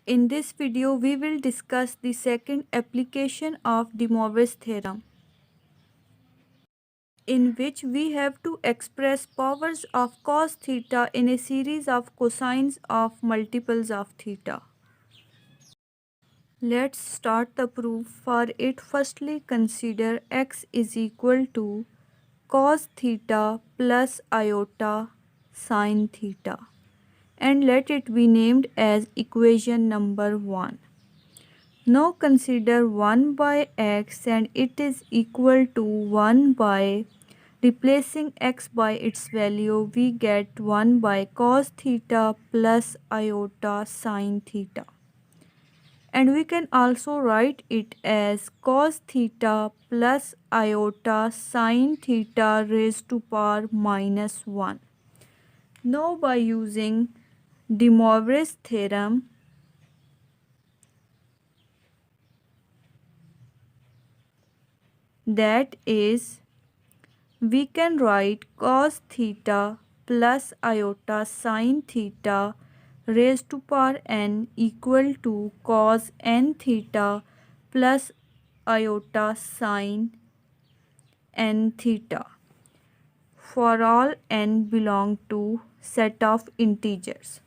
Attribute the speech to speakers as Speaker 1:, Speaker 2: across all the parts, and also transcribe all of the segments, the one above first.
Speaker 1: In this video, we will discuss the second application of Demoivres theorem, in which we have to express powers of cos theta in a series of cosines of multiples of theta. Let's start the proof. For it, firstly consider x is equal to cos theta plus iota sin theta, and let it be named as equation number 1. Now consider 1 by x, and it is equal to 1 by replacing x by its value, we get 1 by cos theta plus iota sin theta. And we can also write it as cos theta plus iota sin theta raised to power minus 1. Now by using De-Moivres theorem, that is, we can write cos theta plus iota sin theta raised to power n equal to cos n theta plus iota sin n theta for all n belong to set of integers.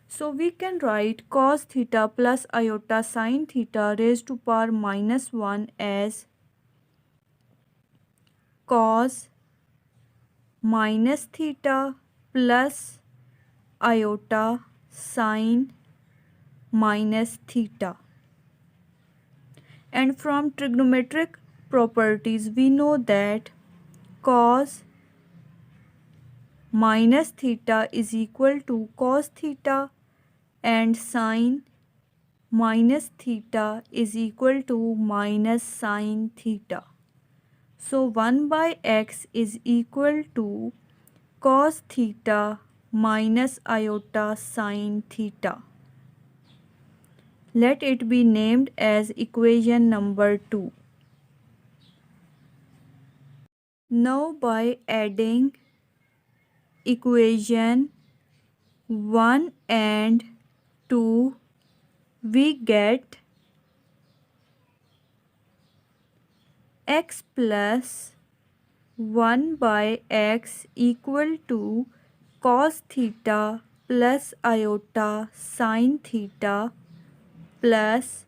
Speaker 1: So we can write cos theta plus iota sin theta raised to power minus 1 as cos minus theta plus iota sin minus theta. And from trigonometric properties, we know that cos minus theta is equal to cos theta, and sin minus theta is equal to minus sin theta. So 1 by x is equal to cos theta minus iota sin theta. Let it be named as equation number 2. Now by adding equation 1 and 2, we get x plus 1 by x equal to cos theta plus iota sin theta plus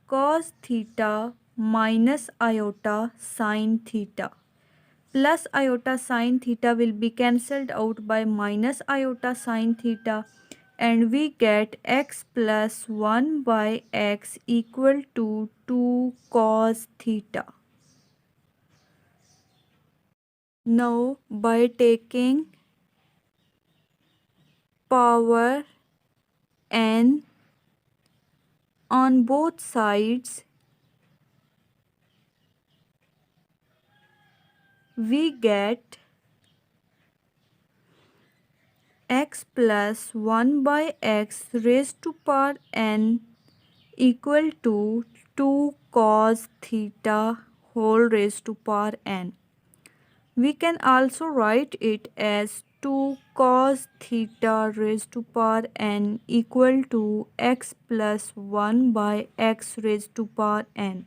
Speaker 1: cos theta minus iota sin theta. Plus iota sin theta will be cancelled out by minus iota sin theta, and we get x plus 1 by x equal to 2 cos theta. Now by taking power n on both sides, we get x plus 1 by x raised to power n equal to 2 cos theta whole raised to power n. We can also write it as 2 cos theta raised to power n equal to x plus 1 by x raised to power n.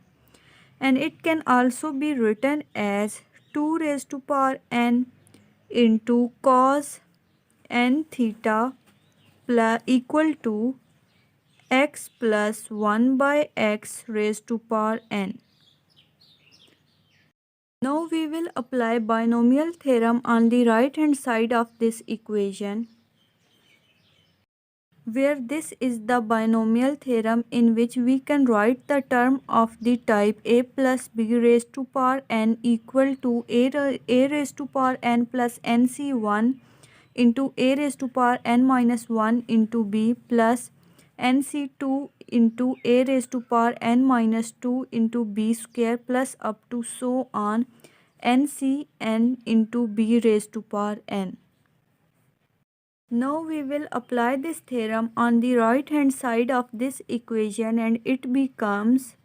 Speaker 1: And it can also be written as 2 raised to power n into cos n theta plus equal to x plus 1 by x raised to power n. Now we will apply binomial theorem on the right hand side of this equation, where this is the binomial theorem in which we can write the term of the type a plus b raised to power n equal to a raised to power n plus nc1 into a raised to power n minus 1 into b plus nc2 into a raised to power n minus 2 into b square plus up to so on ncn into b raised to power n. Now we will apply this theorem on the right hand side of this equation, and it becomes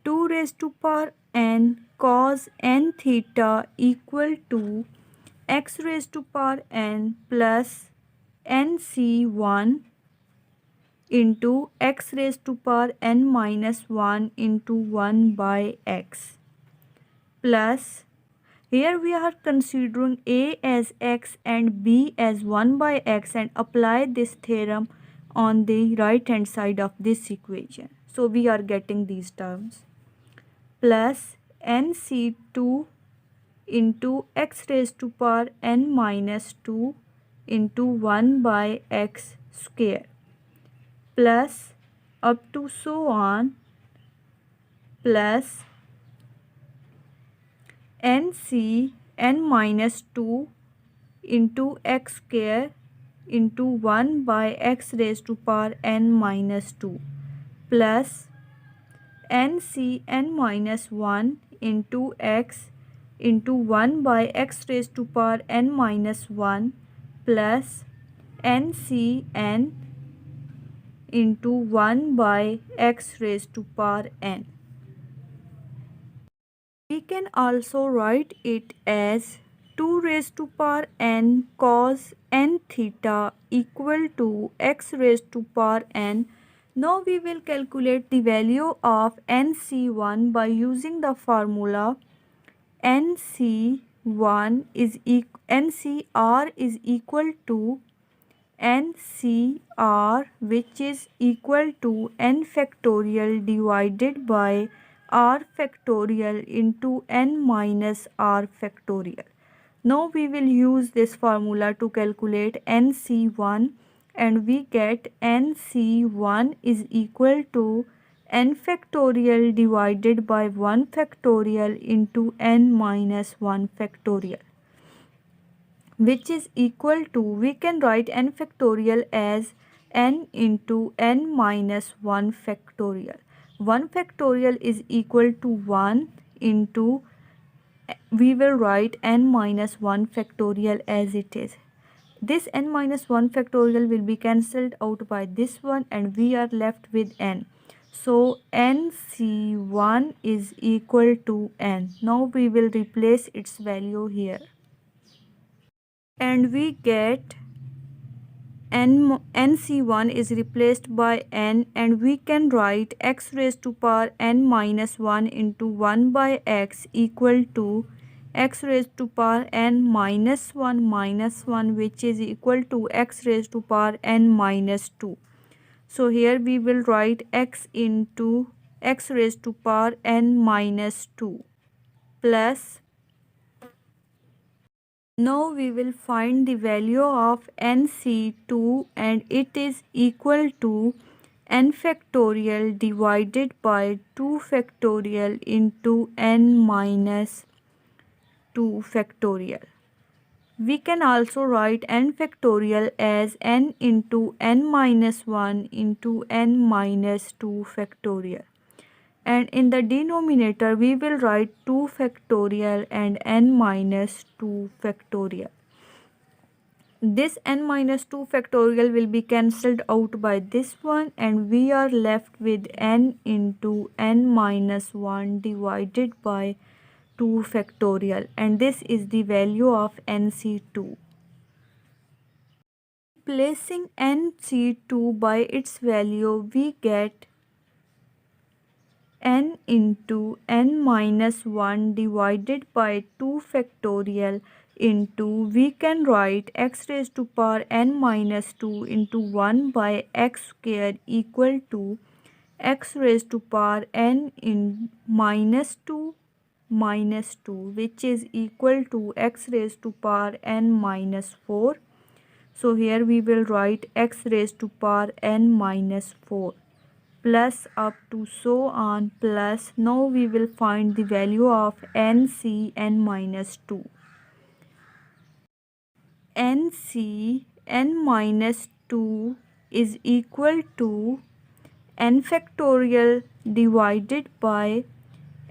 Speaker 1: 2 raised to power n cos n theta equal to x raised to power n plus nc1 into x raised to power n minus 1 into 1 by x plus, here we are considering a as x and b as 1 by x and apply this theorem on the right hand side of this equation. So we are getting these terms plus nc2 into x raised to power n minus 2 into 1 by x square plus up to so on plus nc n minus 2 into x square into 1 by x raised to power n minus 2 plus nc n minus 1 into x into 1 by x raised to power n minus 1 plus nc n into 1 by x raised to power n. We can also write it as 2 raised to power n cos n theta equal to x raised to power n. Now we will calculate the value of nc1 by using the formula nc1 is ncr is equal to ncr, which is equal to n factorial divided by r factorial into n minus r factorial. Now we will use this formula to calculate nc1 and we get nc1 is equal to n factorial divided by 1 factorial into n minus 1 factorial, which is equal to, we can write n factorial as n into n minus 1 factorial. 1 factorial is equal to 1 into, we will write n minus 1 factorial as it is. This n minus 1 factorial will be cancelled out by this one and we are left with n. So nc1 is equal to n. Now we will replace its value here and we get nc1 is replaced by n and we can write x raised to power n minus 1 into 1 by x equal to x raised to power n minus 1 which is equal to x raised to power n minus 2. So here we will write x into x raised to power n minus 2 plus, now we will find the value of nc2 and it is equal to n factorial divided by 2 factorial into n minus 2 factorial. We can also write n factorial as n into n minus 1 into n minus 2 factorial. And in the denominator we will write 2 factorial and n minus 2 factorial. This n minus 2 factorial will be cancelled out by this one and we are left with n into n minus 1 divided by 2 factorial, and this is the value of nc2. Placing nc2 by its value, we get n into n minus 1 divided by 2 factorial into, we can write x raised to power n minus 2 into 1 by x square equal to x raised to power n in minus 2 minus 2, which is equal to x raised to power n minus 4. So here we will write x raised to power n minus 4 plus up to so on plus, now we will find the value of nc n minus 2. nc n minus 2 is equal to n factorial divided by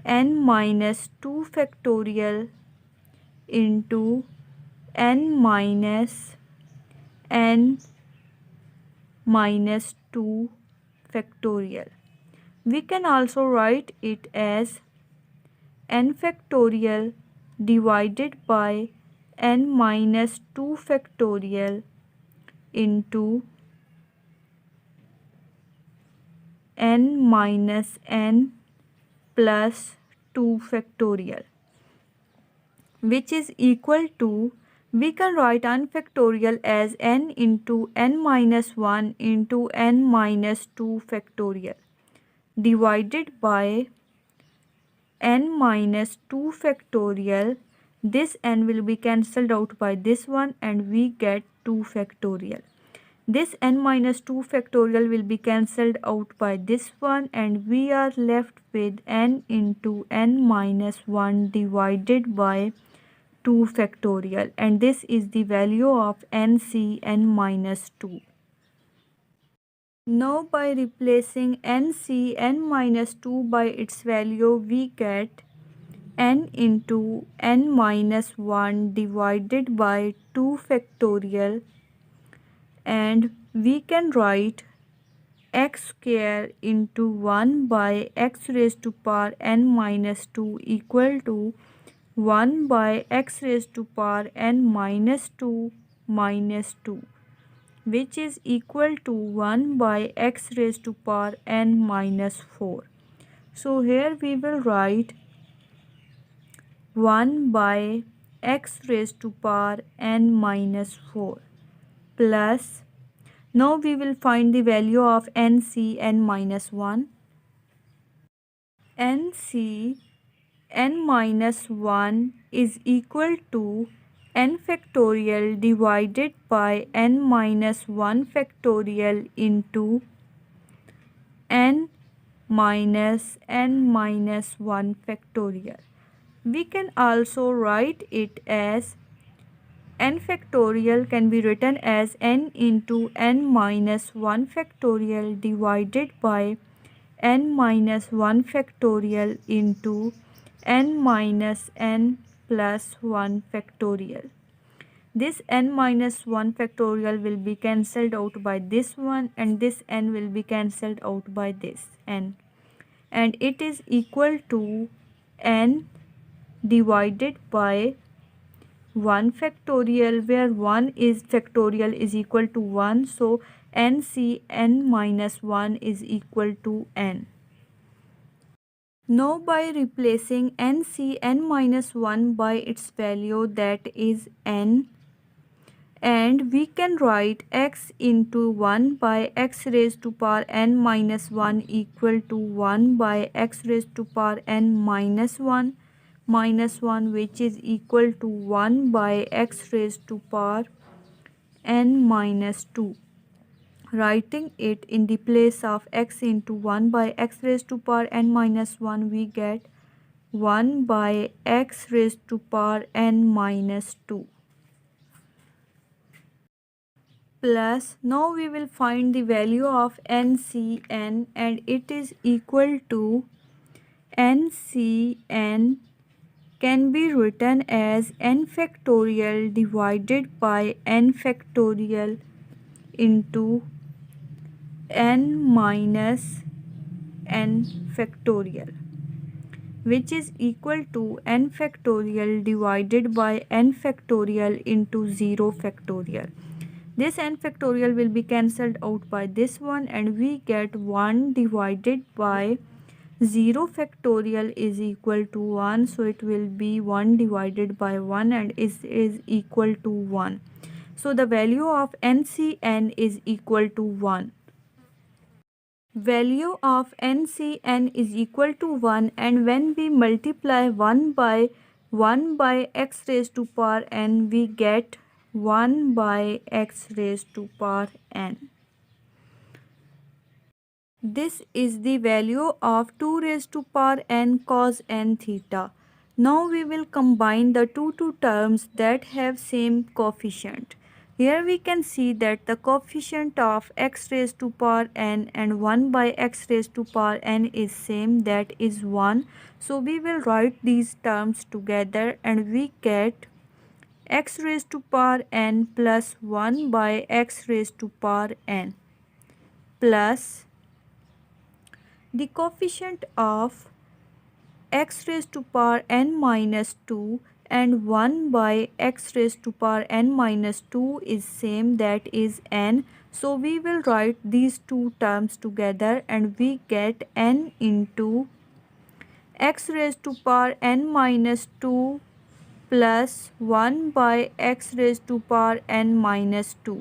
Speaker 1: n minus 2 factorial into n minus n minus 2 factorial. We can also write it as n factorial divided by n minus 2 factorial into n minus n plus 2 factorial, which is equal to, we can write n factorial as n into n minus 1 into n minus 2 factorial divided by n minus 2 factorial. This n will be cancelled out by this one and we get 2 factorial. This n minus 2 factorial will be cancelled out by this one and we are left with n into n minus 1 divided by 2 factorial, and this is the value of n minus 2. Now by replacing n minus 2 by its value, we get n into n minus 1 divided by 2 factorial, and we can write x square into 1 by x raised to power n minus 2 equal to 1 by x raised to power n minus 2 minus 2, which is equal to 1 by x raised to power n minus 4. So here we will write 1 by x raised to power n minus 4 plus, now we will find the value of n minus 1. n minus 1 is equal to n factorial divided by n minus 1 factorial into n minus 1 factorial. We can also write it as n factorial can be written as n into n minus 1 factorial divided by n minus 1 factorial into n minus n plus 1 factorial. This n minus 1 factorial will be cancelled out by this one and this n will be cancelled out by this n, and it is equal to n divided by 1 factorial, where 1 is factorial is equal to 1, so n minus 1 is equal to n. Now by replacing n minus 1 by its value, that is n, and we can write x into 1 by x raised to power n minus 1 equal to 1 by x raised to power n minus 1 minus 1, which is equal to 1 by x raised to power n minus 2. Writing it in the place of x into 1 by x raised to power n minus 1, we get 1 by x raised to power n minus 2. Plus, now we will find the value of n and it is equal to n can be written as n factorial divided by n factorial into n minus n factorial, which is equal to n factorial divided by n factorial into 0 factorial. This n factorial will be cancelled out by this one and we get 1 divided by 0 factorial is equal to 1, so it will be 1 divided by 1 and is equal to 1. So the value of n is equal to 1. Value of n is equal to 1, and when we multiply 1 by x raised to power n, we get 1 by x raised to power n. This is the value of 2 raised to power n cos n theta. Now we will combine the two terms that have same coefficient. Here we can see that the coefficient of x raised to power n and 1 by x raised to power n is same, that is 1. So we will write these terms together and we get x raised to power n plus 1 by x raised to power n plus the coefficient of x raised to power n minus 2 and 1 by x raised to power n minus 2 is same, that is n. So we will write these two terms together and we get n into x raised to power n minus 2 plus 1 by x raised to power n minus 2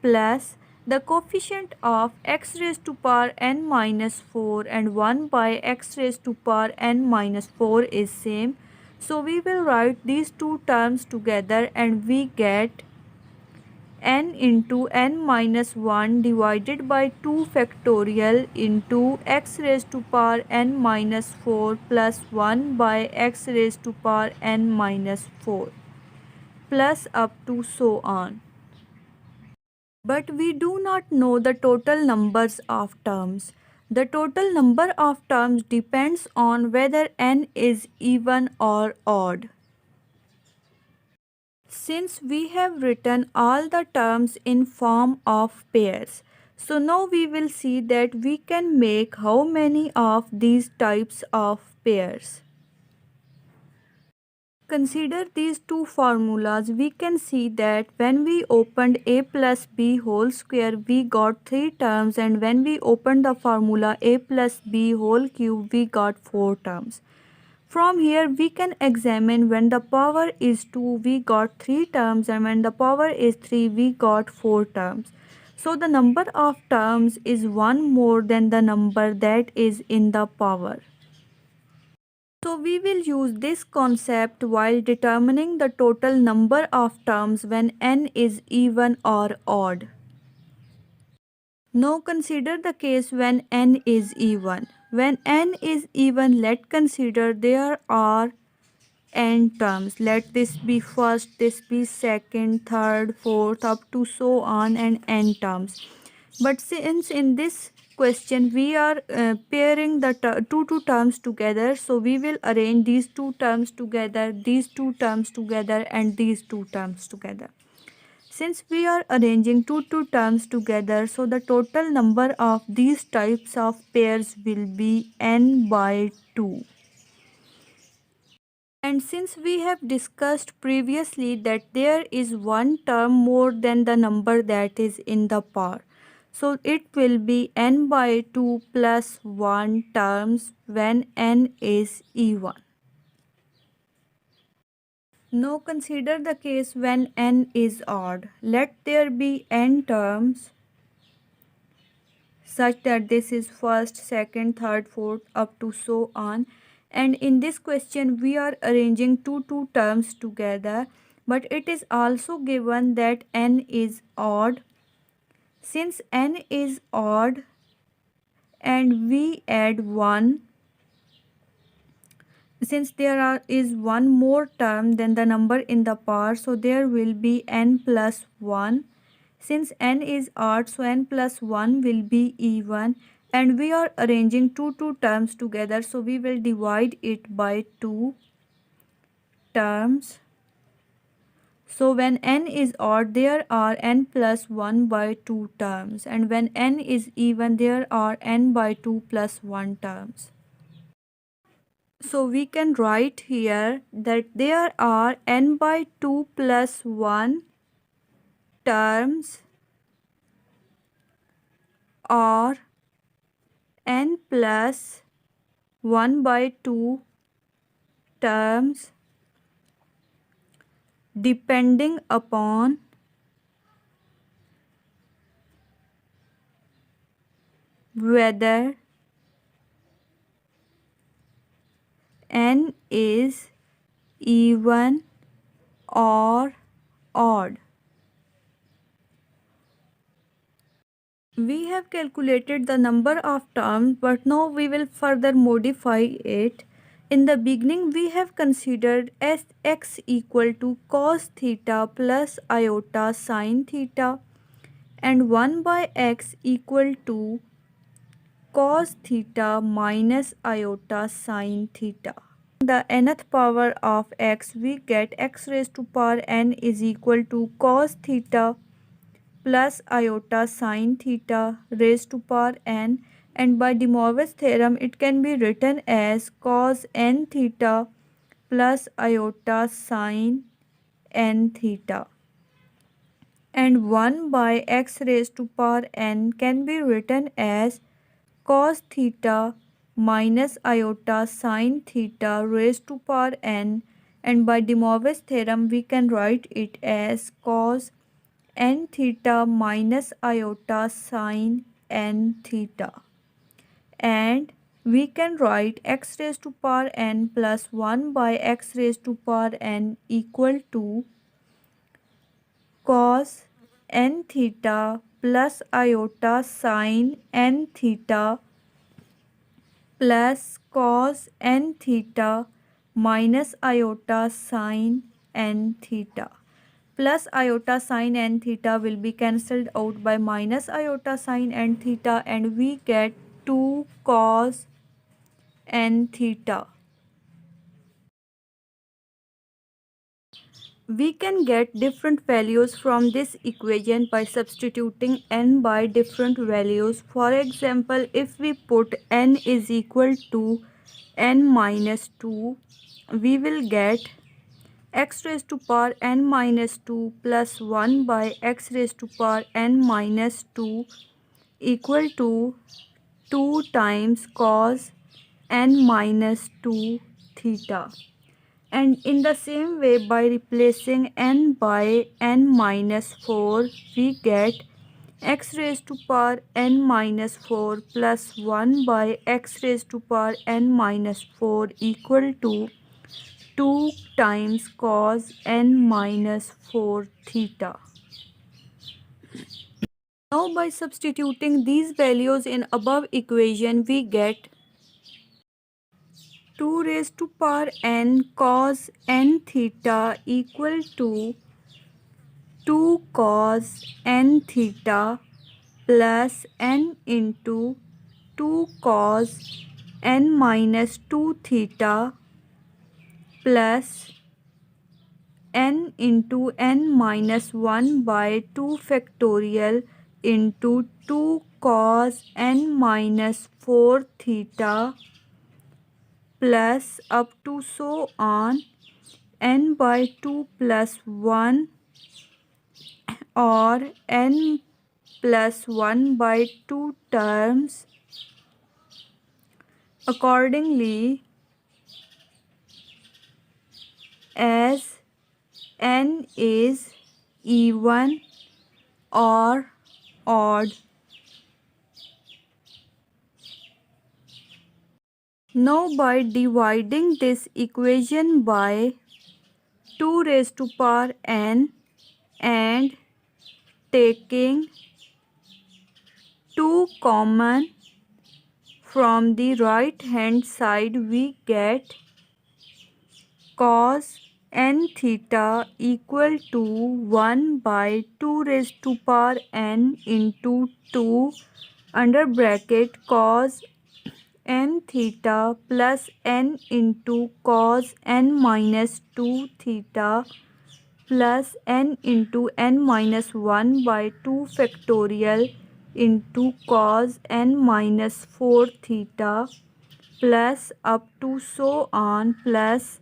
Speaker 1: plus the coefficient of x raised to power n minus 4 and 1 by x raised to power n minus 4 is same. So we will write these two terms together and we get n into n minus 1 divided by 2 factorial into x raised to power n minus 4 plus 1 by x raised to power n minus 4 plus up to so on. But we do not know the total numbers of terms. The total number of terms depends on whether n is even or odd. Since we have written all the terms in form of pairs, so now we will see that we can make how many of these types of pairs. Consider these two formulas. We can see that when we opened a plus b whole square, we got 3 terms, and when we opened the formula a plus b whole cube, we got 4 terms. From here we can examine when the power is 2 we got 3 terms and when the power is 3 we got 4 terms. So the number of terms is 1 more than the number that is in the power. So we will use this concept while determining the total number of terms when n is even or odd. Now consider the case when n is even. When n is even, let's consider there are n terms. Let this be first, this be second, third, fourth, up to so on, and n terms. But since in this question we are pairing the two terms together, so we will arrange these two terms together, these two terms together, and these two terms together. Since we are arranging two terms together, so the total number of these types of pairs will be n by 2. And since we have discussed previously that there is one term more than the number that is in the power, so it will be n by 2 plus 1 terms when n is even. Now consider the case when n is odd. Let there be n terms such that this is first, second, third, fourth, up to so on. And in this question we are arranging two terms together, but it is also given that n is odd. Since n is odd and we add 1, since is one more term than the number in the power, so there will be n plus 1. Since n is odd, so n plus 1 will be even, and we are arranging two terms together, so we will divide it by 2 terms. So when n is odd, there are n plus 1 by 2 terms, and when n is even, there are n by 2 plus 1 terms. So we can write here that there are n by 2 plus 1 terms or n plus 1 by 2 terms depending upon whether n is even or odd. We have calculated the number of terms, but now we will further modify it. In the beginning, we have considered x equal to cos theta plus iota sin theta and 1 by x equal to cos theta minus iota sin theta. The nth power of x, we get x raised to power n is equal to cos theta plus iota sin theta raised to power n, and by Demoivres theorem it can be written as cos n theta plus iota sin n theta. and 1 by x raised to power n can be written as cos theta minus iota sin theta raised to power n, and by Demoivres theorem we can write it as cos n theta minus iota sin n theta, and we can write x raised to power n plus 1 by x raised to power n equal to cos n theta plus iota sin n theta plus cos n theta minus iota sin n theta. Plus iota sin n theta will be cancelled out by minus iota sin n theta, and we get 2 cos n theta. We can get different values from this equation by substituting n by different values. For example, if we put n is equal to n minus 2, we will get x raised to power n minus 2 plus 1 by x raised to power n minus 2 equal to 2 times cos n minus 2 theta. And in the same way, by replacing n by n minus 4, we get x raised to power n minus 4 plus 1 by x raised to power n minus 4 equal to 2 times cos n minus 4 theta. Now by substituting these values in above equation, we get 2 raised to power n cos n theta equal to 2 cos n theta plus n into 2 cos n minus 2 theta plus n into n minus 1 by 2 factorial into 2 cos n minus 4 theta plus up to so on n by 2 plus 1 or n plus 1 by 2 terms. Accordingly, as n is even or odd. Now by dividing this equation by 2 raised to power n and taking 2 common from the right hand side, we get cos n theta equal to 1 by 2 raised to power n into 2 under bracket cos n theta plus n into cos n minus 2 theta plus n into n minus 1 by 2 factorial into cos n minus 4 theta plus up to so on plus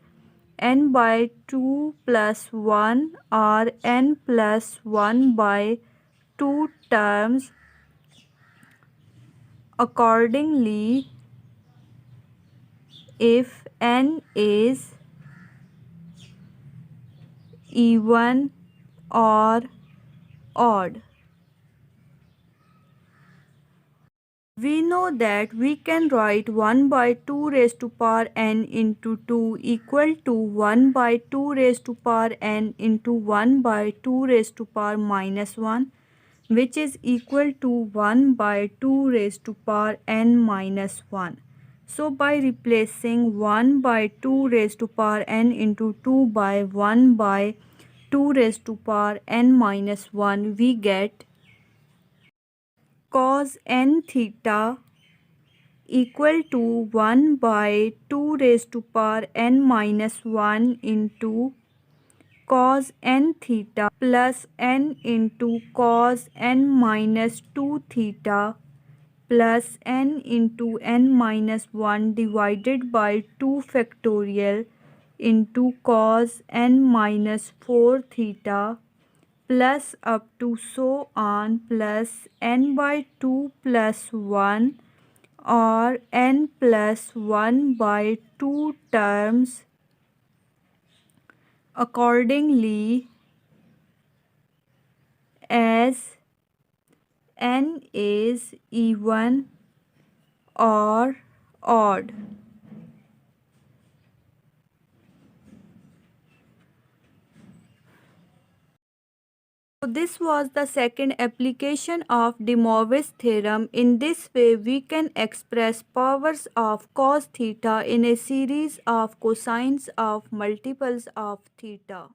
Speaker 1: n by 2 plus 1 or n plus 1 by 2 terms. Accordingly, if n is even or odd, we know that we can write 1 by 2 raised to power n into 2 equal to 1 by 2 raised to power n into 1 by 2 raised to power minus 1, which is equal to 1 by 2 raised to power n minus 1. So by replacing 1 by 2 raised to power n into 2 by 1 by 2 raised to power n minus 1, we get cos n theta equal to 1 by 2 raised to power n minus 1 into cos n theta plus n into cos n minus 2 theta plus n into n minus 1 divided by 2 factorial into cos n minus 4 theta plus up to so on plus n by 2 plus 1 or n plus 1 by 2 terms accordingly as n is even or odd. So this was the second application of Demoivre's theorem. In this way, we can express powers of cos theta in a series of cosines of multiples of theta.